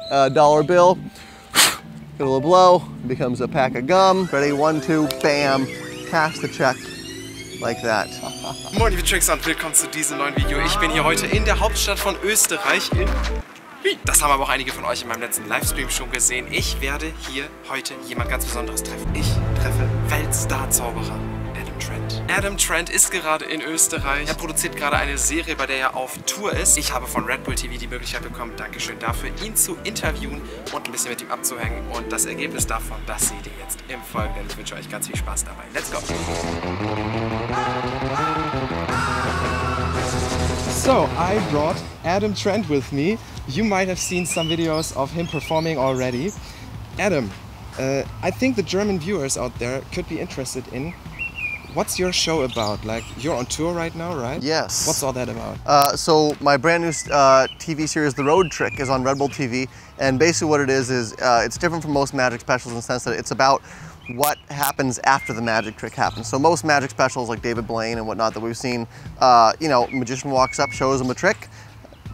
dollar bill. Get a little blow, becomes a pack of gum. Ready, 1, 2, bam, cash the check. Like that. Moin liebe Tricks und willkommen zu diesem neuen Video. Ich bin hier heute in der Hauptstadt von Österreich in Wien. Das haben aber auch einige von euch in meinem letzten Livestream schon gesehen. Ich werde hier heute jemand ganz Besonderes treffen. Ich treffe Weltstar-Zauberer TRENT. TRENT ist gerade in Österreich. Er produziert gerade eine Serie, bei der er auf Tour ist. Ich habe von RedbullTV die Möglichkeit bekommen, Dankeschön dafür, ihn zu interviewen und ein bisschen mit ihm abzuhängen. Und das Ergebnis davon, das seht ihr jetzt im Folgenden. Ich wünsche euch ganz viel Spaß dabei. Let's go! So, I brought TRENT with me. You might have seen some videos of him performing already. Adam, I think the German viewers out there could be interested in what's your show about? Like, you're on tour right now, right? Yes. What's all that about? So my brand new TV series, The Road Trick, is on RedbullTV, and basically what it is it's different from most magic specials in the sense that it's about what happens after the magic trick happens. So most magic specials like David Blaine and whatnot that we've seen, you know, magician walks up, shows him a trick,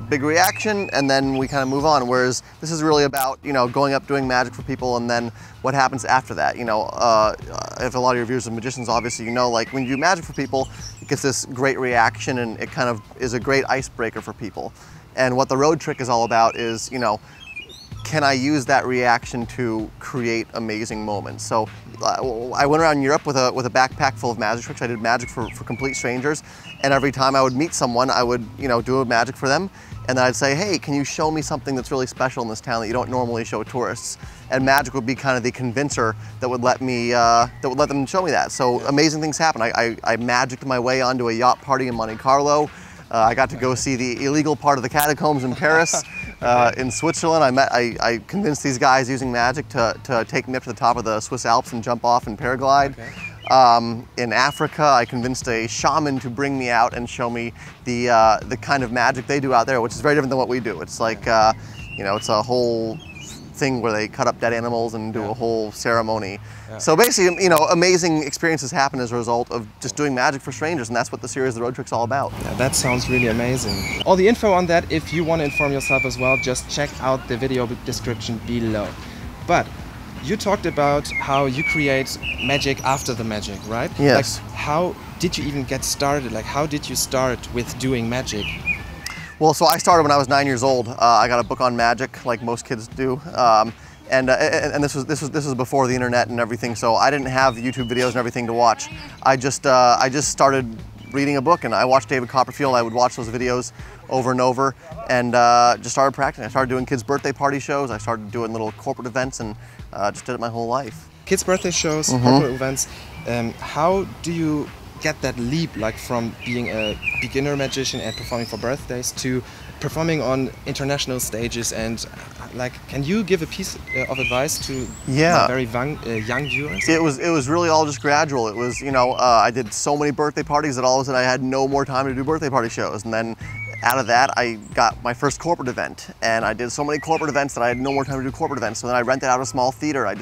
big reaction, and then we kind of move on. Whereas this is really about, you know, going up doing magic for people and then what happens after that. You know, if a lot of your viewers are magicians, obviously, you know, like when you do magic for people, it gets this great reaction and it kind of is a great icebreaker for people. And what the road trick is all about is, you know, can I use that reaction to create amazing moments? So I went around Europe with a backpack full of magic tricks. I did magic for complete strangers, and every time I would meet someone, I would, you know, do a magic for them, and then I'd say, hey, can you show me something that's really special in this town that you don't normally show tourists? And magic would be kind of the convincer that would let me, that would let them show me that. So amazing things happen. I magicked my way onto a yacht party in Monte Carlo. I got to go see the illegal part of the catacombs in Paris. In Switzerland, I convinced these guys using magic to take me up to the top of the Swiss Alps and jump off and paraglide. Okay. In Africa, I convinced a shaman to bring me out and show me the kind of magic they do out there, which is very different than what we do. It's like, you know, it's a whole thing where they cut up dead animals and do a whole ceremony. Yeah. So basically, you know, amazing experiences happen as a result of just doing magic for strangers, and that's what the series The Road Trick's all about. Yeah, that sounds really amazing. All the info on that, if you want to inform yourself as well, just check out the video description below. But you talked about how you create magic after the magic, right? Yes. Like, how did you even get started? Like, how did you start with doing magic? Well, so I started when I was 9 years old. I got a book on magic, like most kids do, and this was before the internet and everything. So I didn't have YouTube videos and everything to watch. I just started reading a book, and I watched David Copperfield. I would watch those videos over and over, and just started practicing. I started doing kids' birthday party shows. I started doing little corporate events, and just did it my whole life. Kids' birthday shows, corporate events. How do you get that leap, like from being a beginner magician and performing for birthdays to performing on international stages? And like, can you give a piece of advice to very young viewers? It was really all just gradual. It was, you know, I did so many birthday parties that all of a sudden I had no more time to do birthday party shows, and then out of that I got my first corporate event, and I did so many corporate events that I had no more time to do corporate events. So then I rented out a small theater. It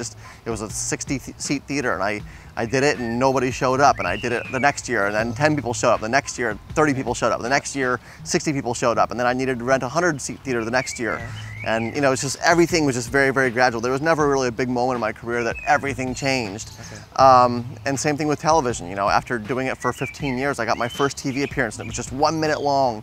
was a 60-seat theater, and I did it and nobody showed up, and I did it the next year, and then 10 people showed up. The next year, 30 people showed up. The next year, 60 people showed up, and then I needed to rent a 100-seat theater the next year. And you know, it's just everything was just very, very gradual. There was never really a big moment in my career that everything changed. Okay. And same thing with television. You know, after doing it for 15 years, I got my first TV appearance, and it was just 1 minute long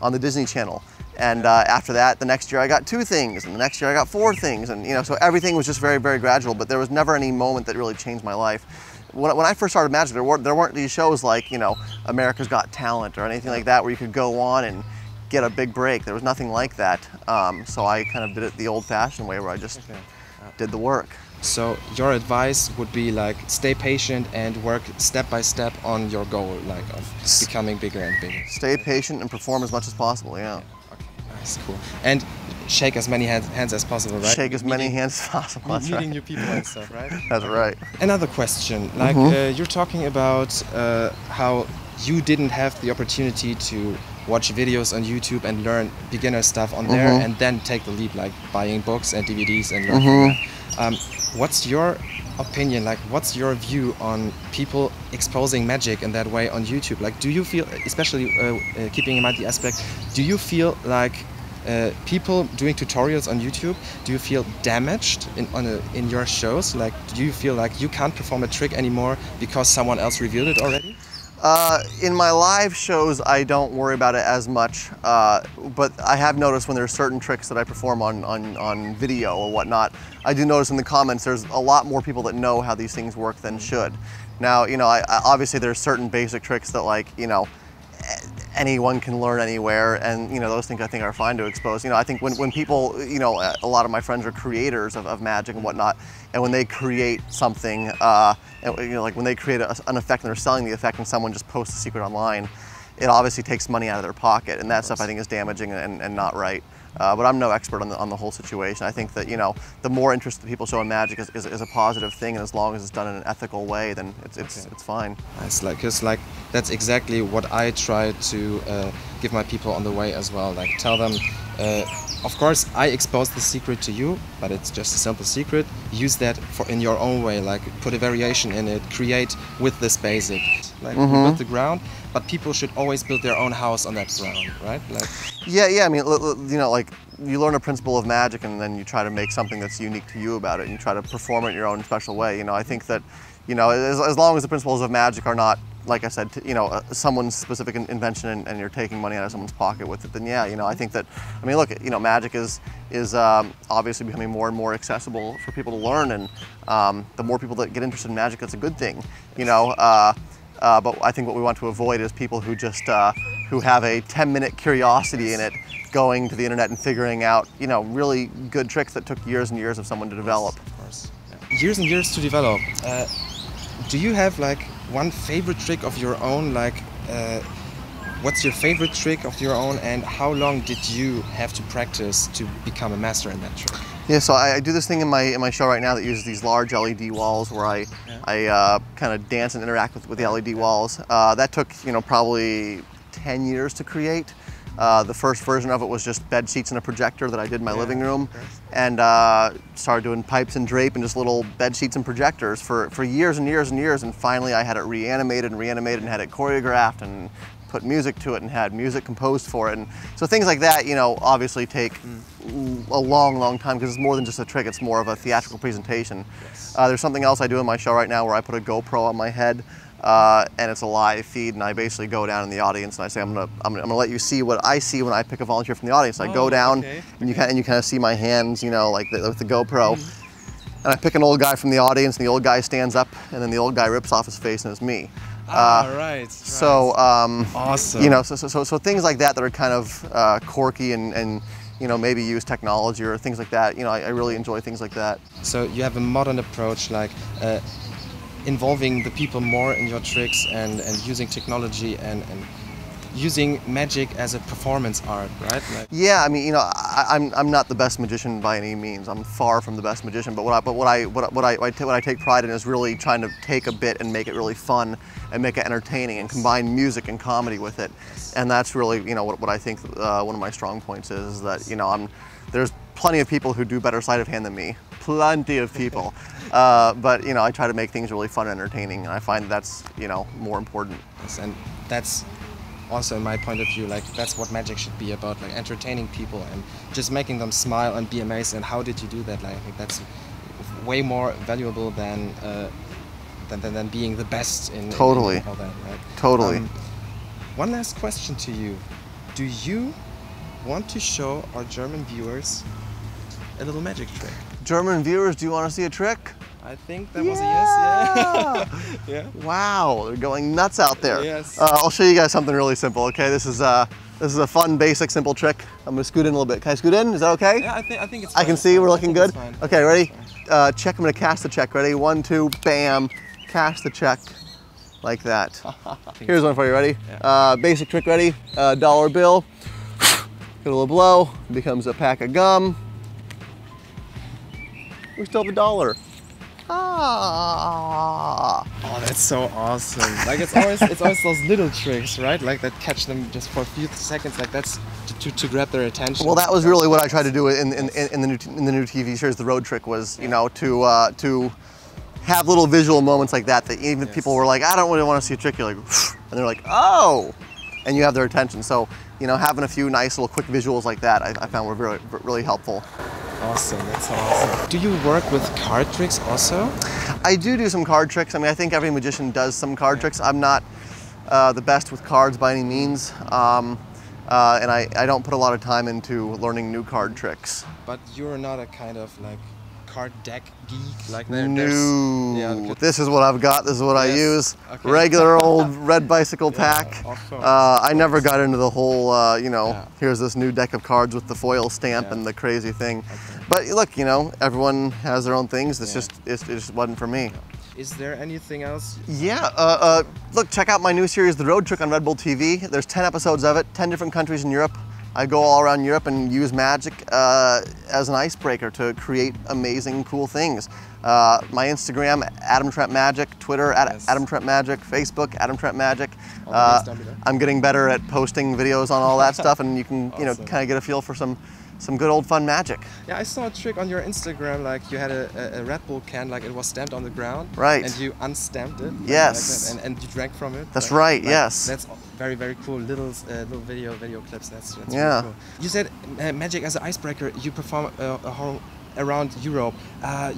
on the Disney Channel. And after that, the next year I got 2 things, and the next year I got 4 things, and you know, so everything was just very, very gradual. But there was never any moment that really changed my life. When I first started magic, there weren't these shows like, you know, America's Got Talent or anything like that where you could go on and get a big break. There was nothing like that. So I kind of did it the old-fashioned way, where I just did the work. So your advice would be like, stay patient and work step by step on your goal, like of becoming bigger and bigger. Stay patient and perform as much as possible, yeah. Okay, nice, cool. And shake as many hands as possible, right? Shake as many hands as possible, that's right. Meeting new people and stuff, right? That's right. Another question, like you're talking about how you didn't have the opportunity to watch videos on YouTube and learn beginner stuff on there and then take the leap, like buying books and DVDs and learn from that. What's your opinion, like what's your view on people exposing magic in that way on YouTube? Like, do you feel, especially keeping in mind the aspect, do you feel like people doing tutorials on YouTube, do you feel damaged in your shows? Like, do you feel like you can't perform a trick anymore because someone else revealed it already? In my live shows, I don't worry about it as much, but I have noticed when there's certain tricks that I perform on video or whatnot, I do notice in the comments there's a lot more people that know how these things work than should. Now, you know, obviously there's certain basic tricks that, like, you know, anyone can learn anywhere, and you know, those things I think are fine to expose. You know, I think when people, you know, a lot of my friends are creators of magic and whatnot, and when they create something, and, you know, like when they create an effect and they're selling the effect and someone just posts a secret online, it obviously takes money out of their pocket, and that stuff I think is damaging and not right. But I'm no expert on the whole situation. I think that, you know, the more interest that people show in magic is a positive thing, and as long as it's done in an ethical way, then it's fine. It's like that's exactly what I try to give my people on the way as well. Like, tell them, of course I expose the secret to you, but it's just a simple secret. Use that in your own way. Like, put a variation in it. Create with this basic. Like, you build the ground, but people should always build their own house on that ground, right? Like, yeah. I mean, you know, like, you learn a principle of magic, and then you try to make something that's unique to you about it, and you try to perform it in your own special way. You know, I think that, you know, as long as the principles of magic are not, like I said, you know, someone's specific invention, and you're taking money out of someone's pocket with it, then yeah, you know, I think that, I mean, look, you know, magic is obviously becoming more and more accessible for people to learn, and the more people that get interested in magic, that's a good thing, you know. But I think what we want to avoid is people who just who have a 10-minute curiosity in it, going to the internet and figuring out, you know, really good tricks that took years and years of someone to develop. Of course. Yeah. Years and years to develop. Do you have like one favorite trick of your own? Like, what's your favorite trick of your own, and how long did you have to practice to become a master in that trick? Yeah, so I do this thing in my show right now that uses these large LED walls where I kind of dance and interact with the LED walls. That took, you know, probably 10 years to create. The first version of it was just bed sheets and a projector that I did in my living room, and started doing pipes and drape and just little bed sheets and projectors for years and years and years, and finally I had it reanimated and had it choreographed and put music to it and had music composed for it. And so things like that, you know, obviously take a long time, because it's more than just a trick, it's more of a theatrical presentation. There's something else I do in my show right now where I put a GoPro on my head, and it's a live feed, and I basically go down in the audience and I say, I'm gonna let you see what I see when I pick a volunteer from the audience. I go down and you kind of see my hands, you know, like with the GoPro, and I pick an old guy from the audience, and the old guy stands up, and then the old guy rips off his face, and it's me. Right. So awesome. You know, so things like that are kind of quirky and you know, maybe use technology or things like that. You know, I really enjoy things like that. So you have a modern approach, like involving the people more in your tricks, and using technology and using magic as a performance art, right? Like, yeah, I mean, you know, I'm not the best magician by any means. I'm far from the best magician. But what I take pride in is really trying to take a bit and make it really fun and make it entertaining and combine music and comedy with it. And that's really, you know, what I think one of my strong points is that, you know, there's plenty of people who do better sleight of hand than me. Plenty of people. But, you know, I try to make things really fun and entertaining, and I find that's, you know, more important. Yes, and that's also, in my point of view, like, that's what magic should be about, like entertaining people and just making them smile and be amazed. And how did you do that? Like, I think that's way more valuable than being the best in all that, right? Totally. One last question to you: do you want to show our German viewers a little magic trick? German viewers, do you want to see a trick? I think that was a yes, yeah. Yeah. Wow, they're going nuts out there. Yes. I'll show you guys something really simple, okay? This is a fun, basic, simple trick. I'm gonna scoot in a little bit. Can I scoot in? Is that okay? Yeah, I think it's fine. I can see we're looking good? Fine. Okay, ready? Check, I'm gonna cast the check. Ready? 1, 2, bam. Cast the check like that. Here's one for you, ready? Yeah. Basic trick, ready? Dollar bill. Get a little blow, becomes a pack of gum. We still have a dollar. Ah. Oh, that's so awesome. Like, it's always those little tricks, right? Like, that catch them just for a few seconds, like that's to grab their attention. Well, that was really what I tried to do in the new TV series, The Road Trick, was, you know, to have little visual moments like that even people were like, I don't really want to see a trick. You're like, and they're like, oh, and you have their attention. So, you know, having a few nice little quick visuals like that, I found were really helpful. Awesome, that's awesome. Do you work with card tricks also? I do some card tricks. I mean, I think every magician does some card tricks. I'm not the best with cards by any means, and I don't put a lot of time into learning new card tricks. But you're not a kind of like card deck geek like that? No, yeah, this is what I've got, this is what I use. Okay. Regular old red bicycle pack. Of course. I never got into the whole, you know, here's this new deck of cards with the foil stamp and the crazy thing. Okay. But look, you know, everyone has their own things. It's just, it just wasn't for me. Is there anything else? Yeah, look, check out my new series, The Road Trick on RedbullTV. There's 10 episodes of it, 10 different countries in Europe. I go all around Europe and use magic as an icebreaker to create amazing, cool things. My Instagram, Adam Trent Magic, Twitter, Adam Trent Magic, Facebook, Adam Trent Magic. I'm getting better at posting videos on all that stuff, and you can, you know, kind of get a feel for some good old fun magic. Yeah, I saw a trick on your Instagram, like you had a Red Bull can, like it was stamped on the ground. Right. And you unstamped it. Yes. Like and you drank from it. That's right, yes. That's very, very cool. Little video clips. That's yeah. Really cool. You said magic as an icebreaker. You perform around Europe.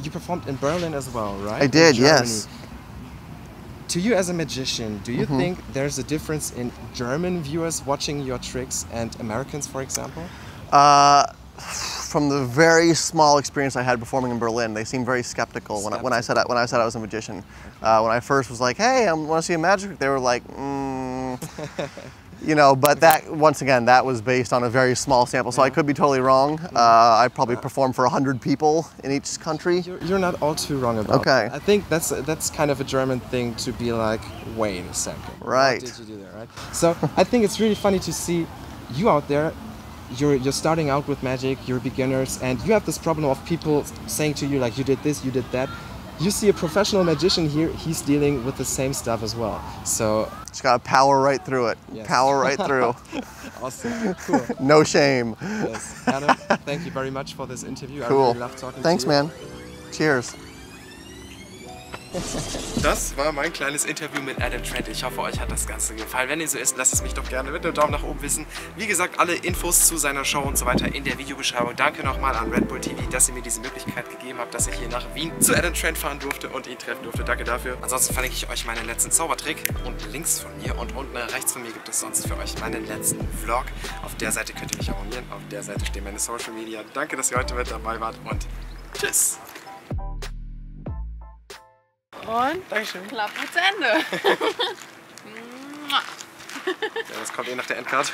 You performed in Berlin as well, right? I did, yes. To you as a magician, do you think there's a difference in German viewers watching your tricks and Americans, for example? From the very small experience I had performing in Berlin, they seemed very skeptical when I said I was a magician. When I first was like, "Hey, I want to see a magic trick," they were like, you know. But that, once again, that was based on a very small sample, so I could be totally wrong. I probably performed for 100 people in each country. You're not all too wrong about Okay. it. I think that's kind of a German thing to be like, wait a second. Right. What did you do there, right? So I think it's really funny to see you out there. You're starting out with magic, you're beginners, and you have this problem of people saying to you like, you did this, you did that. You see a professional magician here, he's dealing with the same stuff as well. So just gotta power right through it. Yes. Power right through. Awesome, cool. No shame. Yes, Adam, thank you very much for this interview. Cool. I really love talking Thanks, to you. man. Cheers. Das war mein kleines Interview mit Adam Trent. Ich hoffe, euch hat das Ganze gefallen. Wenn ihr so ist, lasst es mich doch gerne mit einem Daumen nach oben wissen. Wie gesagt, alle Infos zu seiner Show und so weiter in der Videobeschreibung. Danke nochmal an RedbullTV, dass ihr mir diese Möglichkeit gegeben habt, dass ich hier nach Wien zu Adam Trent fahren durfte und ihn treffen durfte. Danke dafür. Ansonsten verlinke ich euch meinen letzten Zaubertrick und Links von mir. Und unten rechts von mir gibt es sonst für euch meinen letzten Vlog. Auf der Seite könnt ihr mich abonnieren. Auf der Seite stehen meine Social Media. Danke, dass ihr heute mit dabei wart und tschüss. Und Dankeschön. Klappe zu Ende. Ja, das kommt eh nach der Endcard.